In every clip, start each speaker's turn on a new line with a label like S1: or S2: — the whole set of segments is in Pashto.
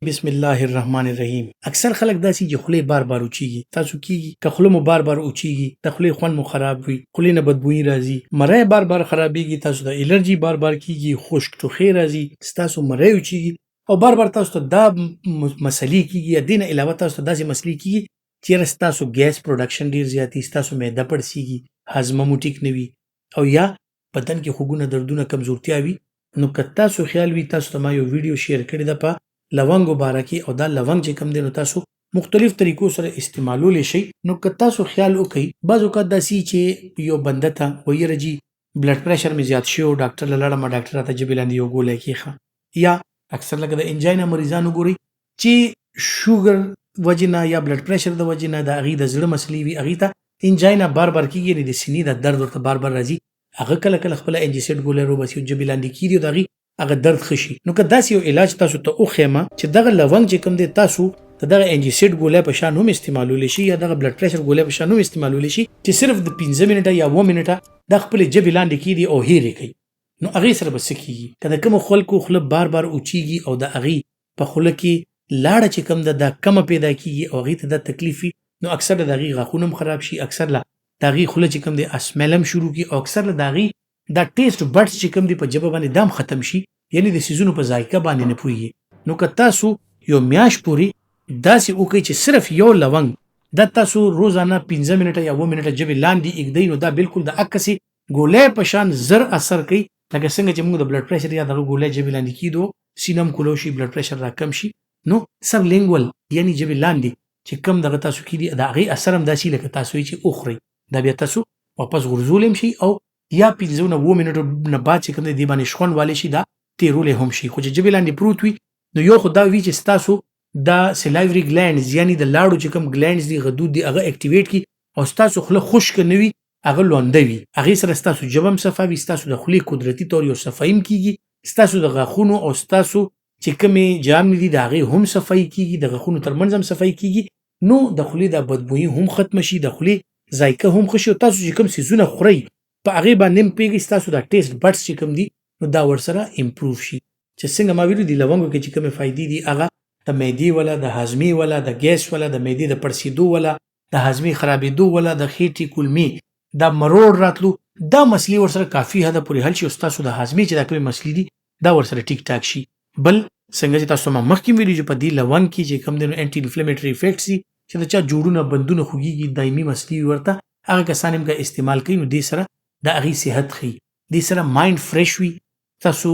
S1: بسم الله الرحمن الرحیم. اکثر خلک داسې چې خولې بار بار اوچیږي. تاسو کیږي که خوله مو بار بار اوچیږي، د خولې خوند مو خراب وي، خولې نه بدبویي راځي، مری بار بار خرابېږي، تاسو د الرجي بار بار کیږي، خشک ټوخی راځي، ستاسو مری اوچیږي او بار بار تاسو ته دا مسلې کیږي. یا دې نه علاوه تاسو ته داسې مسلې کیږي چې ستاسو ګیس پروډکشن ډیر زیاتی، ستاسو معده پړسیږي، هضمه مو ټیک نه وي او یا بدن کې خوږونه دردونه کمزورتیا وي. نو که تاسو خیال وي، تاسو ته ما یو ویډیو شیر کړی ده په لونګو باره کې او دا لونګ چې کوم دی نو تاسو مختلف طریقو سره استعمالولی شئ. نو که تاسو خیال وکړئ، بعض اوقات داسې چې یو بنده ته وایي یره جي بلډ پریشر مې زیات شوی، ډاکټر له لاړم، ډاکټر راته ژبې لاندې یو ګولی کېښه. یا اکثر لکه د انجاینا مریضان وګورئ چې شوګر وجې نه یا بلډ پریشر د وجې نه د هغې د زړه مسلې وي، هغې ته انجاینا بار بار کېږي، یعنې د سینې د درد ورته بار بار راځي. هغه کله کله خپله انجیسیډ ګولی روباسي او ژبې لاندې کېږي او د هغې هغه درد ښه شي. نو که داسې یو علاج تاسو ته وښیم چې دغه لونګ چې کوم دی تاسو د دغه انجیسیډ ګولی په شان هم استعمالولی شي یا دغه بلډ پریشر ګولی په شان هم استعمالولی شي چې صرف د 15 منټه یا 2 منټه د خپلې ژبې لاندې کېږدي او هېرې کوي. نو هغې سره به څه کېږي؟ که د کومو خلکو خوله بار بار اوچیږي او د هغې په خوله کې لاړه چې کوم ده دا کمه پیدا کېږي او هغې ته دا تکلیف وي، نو اکثر د هغې غاښونه هم خراب شي، اکثر له د هغې خوله چې کوم دی اسمیل هم شروع کړي او اکثر له د هغې دا ټیسټ بډس چې کوم دی په ژبه باندې دا هم ختم شي، یعنی د سیزونو په ذایقه باندې نه پوهېږي. نو که تاسو یو میاشت پورې داسې وکړئ چې صرف یو لونګ دا تاسو روزانه 15 منټه یا 2 منټه ژبې لاندې ایږدئ، نو دا بالکل د عکسې ګولی په شان زر اثر کوي، لکه څنګه چې موږ د بلډ پریشر یا دغه ګولی ژبې لاندې کېږدو، سینه هم کولو شي، بلډ پریشر را کم شي. نو سب لینګول یعنی ژبې لاندې چې کم دغه تاسو کېږدي د هغې اثر هم داسې لکه تاسو یې چې وخورئ، دا بیا تاسو واپس غورځولی هم شي او یا 15 نه 2 منټو نه بعد چې کوم دی دې باندې شخوند والی شي، دا تیرولی هم شي. خو چې ژبې لاندې پروت وي نو یو خو دا وي چې ستاسو دا سلایوري ګلینډز یعنی د لاړو چې کوم ګلینډز دي غدود دي هغه اکټیویټ کړي او ستاسو خوله خشکه نه وي، هغه لونده وي. هغې سره ستاسو ژبه هم صفا وي، ستاسو د خولې قدرتي طور یو صفایي هم کېږي، ستاسو د غاښونو او ستاسو چې کومې جامې دي د هغې هم صفایي کېږي، د غاښونو ترمنځ هم صفایي کېږي. نو د خولې دا بدبویي هم ختمه شي، د خولې ذایقه هم ښه شي او تاسو چې کوم څیزونه خورئ په هغې باندې هم پوهېږئ ستاسو دا ټیسټ بډس چې کوم دي نو دا ورسره امپروف شي. چې څنګه ما ویلو دي لونګو کې چې کومې فایدې دي هغه د معدې والا، د هاضمې والا، د ګیس والا، د معدې د پړسېدو والا، د هاضمې خرابېدو والا، د خېټې کولمې دا مروړ راتلو، دا مسلې ورسره کافي حده پورې حل شي او ستاسو د هاضمې چې دا کومې مسلې دي دا ورسره ټیک ټاک شي. بل څنګه چې تاسو ما مخکې ویلي چې په دې لونګ کې چې کوم دی نو انټي انفلیمیټري افیکټس دي چې د چا جوړونه بندونه خوږېږي، دایمي مسلې وي ورته، هغه کسان هم که استعمال کوي نو دې سره د هغې صحت ښیي، دې سره مایند فرش وي، تاسو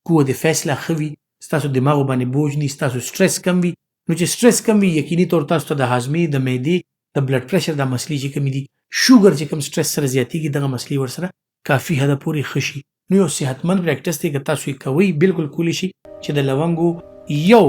S1: قوت فیصله ښه وي، ستاسو دماغو باندې بوج نه، ستاسو سټرس کم وي. نو چې سټرس کم وي یقیني طور تاسو ته د هاضمې، د معدې، د بلډ پریشر دا مسلې چې کومې دي، شوګر چې کوم سټرس سره زیاتېږي دغه مسلې ورسره کافي حده پورې ښه شي. نو یو صحتمند پریکټس دی که تاسو یې کوئ بالکل کولی شي چې د لونګو یو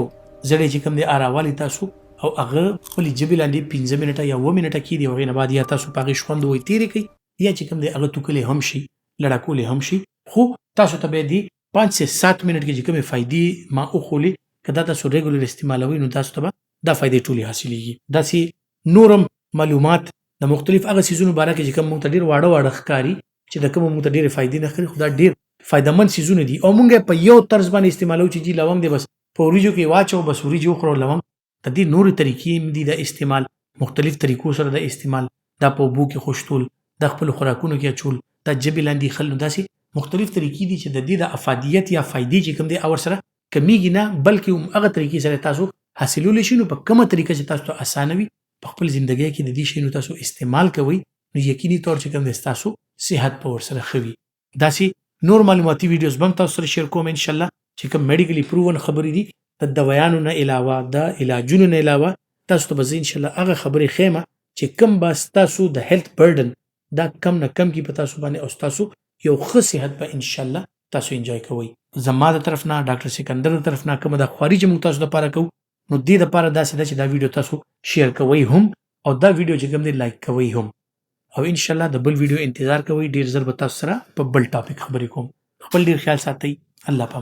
S1: زړی چې کوم دی راوالي تاسو او هغه خپلې ژبې لاندې 15 منټه یا 2 منټه کېږدي او هغې نه بعد یا تاسو په هغې شخوند ووایي تېرې کوئ یا چې کوم دی هغه توکلی هم شي، لړکولی هم شي. خو تاسو ته بیا دې 5 سے 7 منټ کې چې کومې فایدې ما وښولې که دا تاسو ریګولر استعمالوئ نو تاسو ته به دا فایدې ټولې حاصلېږي. داسې نورم معلومات د مختلف هغه څیزونو باره کې چې کوم موږ ته ډېر واړه واړه ښکاري چې د کومو موږ ته ډېرې فایدې نه ښکاري، خو دا ډېر فایدهمند څیزونه دي او موږ یې په یو طرز باندې استعمالوو چې جي لونګ دی بس په وریجو کې واچوو، بس وریجې وخورو. لونګ د دې نورې طریقې هم دي د استعمال، مختلف طریقو سره د استعمال، دا په اوبو کې خوشتول، د خپلو خوراکونو کې اچول، دا ژبې لاندې ایښل، نو داسې مختلف طریقې دي چې د دې د افادیت یا فایدې چې کوم دی او ورسره کمیږي نه، بلکې هم هغه طریقې سره تاسو حاصلولی شي. نو په کومه طریقه چې تاسو ته اسانه وي په خپل زندګۍ کې د دې شیانو تاسو استعمال کوئ نو یقیني طور چې کوم دی ستاسو صحت به ورسره ښه وي. داسې نور معلوماتي ویډیوز به هم تاسو سره شیر کوم انشاءالله چې کوم میډیکلی پروون خبرې دي د دوایانو نه علاوه، د علاجونو نه علاوه تاسو ته به زه انشاءالله هغه خبرې ښیم چې کوم به ستاسو د هیلث برډن دا کم نه کم کي په تاسو باندې او ستاسو یو ښه صحت به انشاءالله تاسو انجوای کوئ. زما د طرف نه، ډاکټر سکندر د طرف نه کومه دا خواري چې موږ تاسو دپاره کوو نو دې دپاره داسې ده چې دا ویډیو تاسو شیر کوئ هم او دا ویډیو چې کوم دی لایک کوئ هم او انشاءالله د بل ویډیو انتظار کوئ. ډېر ژر به تاسو سره په بل ټاپک خبرې کوم. خپل ډېر خیال ساتئ. الله پامان.